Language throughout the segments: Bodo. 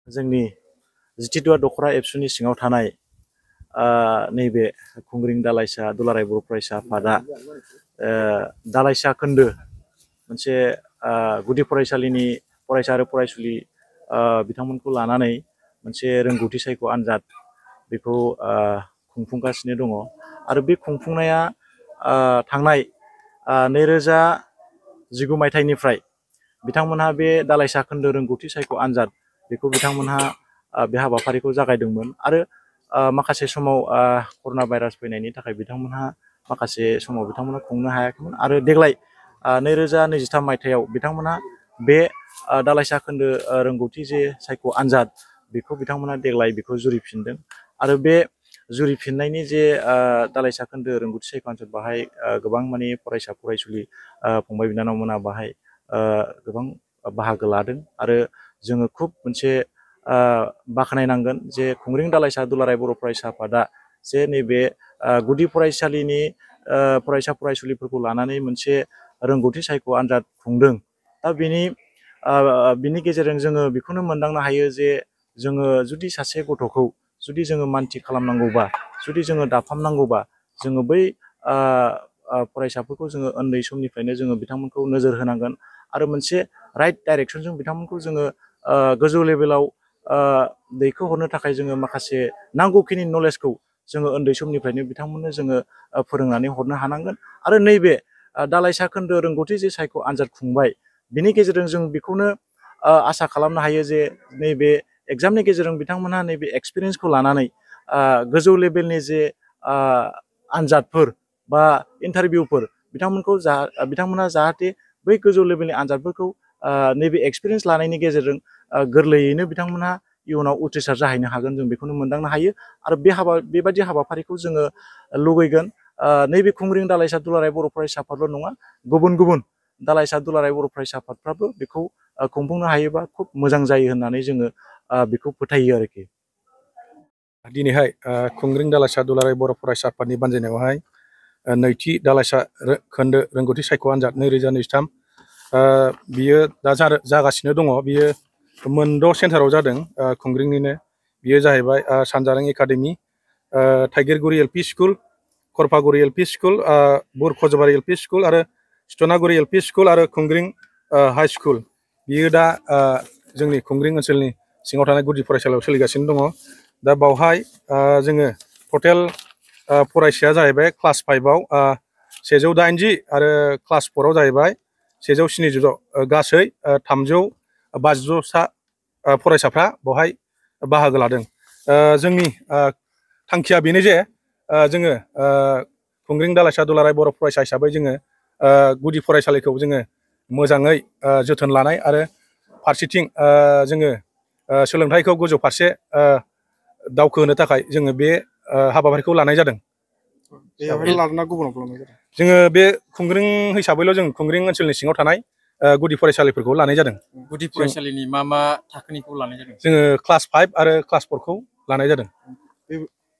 जोंनि जिटिटुआ दख'रा एबसुनि सिङाव थानाय नैबे खुंग्रिं दालाइसा दुलाराय बर' फरायसा आफादा दालाइसा खोन्दो मोनसे गुदि फरायसालिनि फरायसा आरो फरायसुलि बिथांमोनखौ लानानै मोनसे रोंगौथि सायख' आनजाद बेखौ खुंफुंगासिनो दङ आरो बे खुंफुंनाया थांनाय 2019 मायथाइनिफ्राय बिथांमोनहा बे दालाइसा खोन्दो रोंगौथि सायख' आनजाद बेखौ बिथांमोनहा बे हाबाफारिखौ जागायदोंमोन आरो माखासे समाव कर'ना भाइरास फैनायनि थाखाय बिथांमोनहा माखासे समाव बिथांमोनहा खुंनो हायाखैमोन आरो देग्लाय 2023 मायथाइयाव बिथांमोनहा बे दालाइसा खोन्दो रोंगौथि जे सायख' आनजाद बेखौ बिथांमोनहा देग्लाय बेखौ जुरिफिनदों आरो बे जुरिफिननायनि जे दालाइसा खोन्दो रोंगौथि सायख' आनजाद बाहाय गोबां माने फरायसा फरायसुलि फंबाय बिनानावमोना बाहाय गोबां बाहागो लादों आरो जोङो खुब मोनसे बाख्नायनांगोन जे खुंग्रिं दालाइसा दुलाराय बर' फरायसा आफादा जे नैबे गुदि फरायसालिनि फरायसा फरायसुलिफोरखौ लानानै मोनसे रोंगौथि सायख' आनजाद खुंदों। दा बिनि गेजेरजों जोङो बेखौनो मोनदांनो हायो जे जोङो जुदि सासे गथ'खौ जुदि जोङो मानथि खालामनांगौबा जुदि जोङो दाफामनांगौबा जोङो बै फरायसाफोरखौ जोङो उन्दै समनिफ्रायनो जोङो बिथांमोनखौ नोजोर होनांगोन आरो मोनसे राइट डाइरेक्सनजों बिथांमोनखौ जोङो गोजौ लेभेलाव दैखोहरनो थाखाय जोङो माखासे नांगौखिनि नलेजखौ जोङो उन्दै समनिफ्रायनो बिथांमोननो जोङो फोरोंनानै हरनो हानांगोन आरो नैबे दालाइसा खोन्दो रोंगौथि जे सायख' आनजाद खुंबाय बिनि गेजेरजों जों बेखौनो आसा खालामनो हायो जे नैबे एग्जामनि गेजेरजों बिथांमोनहा नैबे एक्सपिरियेन्सखौ लानानै गोजौ लेभेलनि जे आनजादफोर बा इन्टारभिउफोर बिथांमोनहा जाहाथे बै गोजौ लेभेलनि आनजादफोरखौ नैबे एक्सपिरियेन्स लानायनि गेजेरजों गोरलैयैनो बिथांमोनहा इयुनाव उथ्रिसार जाहैनो हागोन जों बेखौनो मोनदांनो हायो आरो बेबायदि हाबाफारिखौ जोङो लुबैगोन नैबे खुंग्रिं दालाइसा दुलाराय बर' फरायसा आफादल' नङा गुबुन गुबुन दालाइसा दुलाराय बर' फरायसा आफादफ्राबो बेखौ खुंफुंनो हायोबा खुब मोजां जायो होननानै जोङो बेखौ फोथायो आरोखि। दिनैहाय खुंग्रिं दालाइसा दुलाराय बर' फरायसा आफादनि बानजायनायावहाय नैथि दालाइसा खोन्दो रोंगौथि सायख' आनजाद 2023 बियो दा जागासिनो दङ। बियो मोनद' सेन्टाराव जादों खुंग्रिंनिनो। बियो जाहैबाय सानजारें academy, Thaigirguri LP school, Kharphaguri LP school, Burkhajbari LP school आरो सिथनागुरि एलपि स्कुल आरो खुंग्रिं हाइ स्कुल। बियो दा जोंनि खुंग्रिं ओनसोलनि सिङाव थानाय गुदि फरायसालियाव सोलिगासिनो दङ। दा बावहाय जोङो टटेल फरायसाया जाहैबाय क्लास 5आव 180 आरो क्लास 4आव जाहैबाय 170 गासै 352सा फरायसाफ्रा बेवहाय बाहागो लादों। जोंनि थांखिया बेनो जे जोङो खुंग्रिं दालाइसा दुलाराय बर' फरायसा हिसाबै जोङो गुदि फरायसालिखौ जोङो मोजाङै जोथोन लानाय आरो फारसेथिं जोङो सोलोंथाइखौ गोजौ फारसे दावखोहोनो थाखाय जोङो बे हाबाफारिखौ लानाय जादों। जोङो बे खुंग्रिं हिसाबैल' जों खुंग्रिं ओनसोलनि सिङाव थानाय गुदि फरायसालिफोरखौ लानाय जादों। गुदि फरायसालिनि मा थाखोनिखौ लानाय जादों? जोङो क्लास 5 आरो क्लास 4खौ लानाय जादों।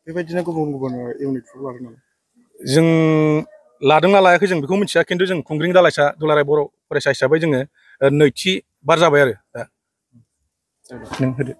बेबायदिनो गुबुन गुबुन इउनिटफोर लादों नामा? जों लादोंना लायाखै जों बेखौ मिथिया, खिन्थु जों खुंग्रिं दालाइसा दुलाराय बर' फरायसा हिसाबै जोङो नैथि बार जाबाय आरो दा। नों होदो।